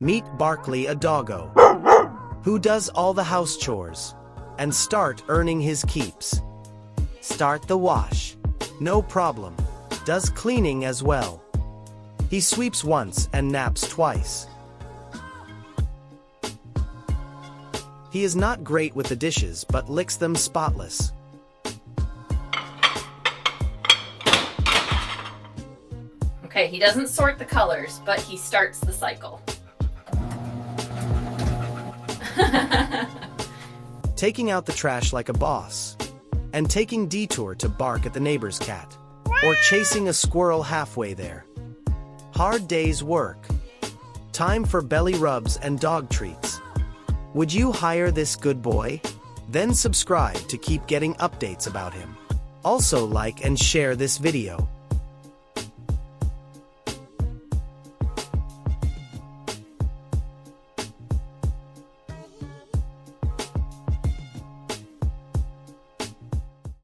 Meet Barkley, a doggo, who does all the house chores, and start earning his keeps. Start the wash. No problem. Does cleaning as well. He sweeps once and naps twice. He is not great with the dishes but licks them spotless. Okay, he doesn't sort the colors, but he starts the cycle. Taking out the trash like a boss, and taking detour to bark at the neighbor's cat, or chasing a squirrel halfway there. Hard day's work. Time for belly rubs and dog treats. Would you hire this good boy? Then subscribe to keep getting updates about him. Also like and share this video.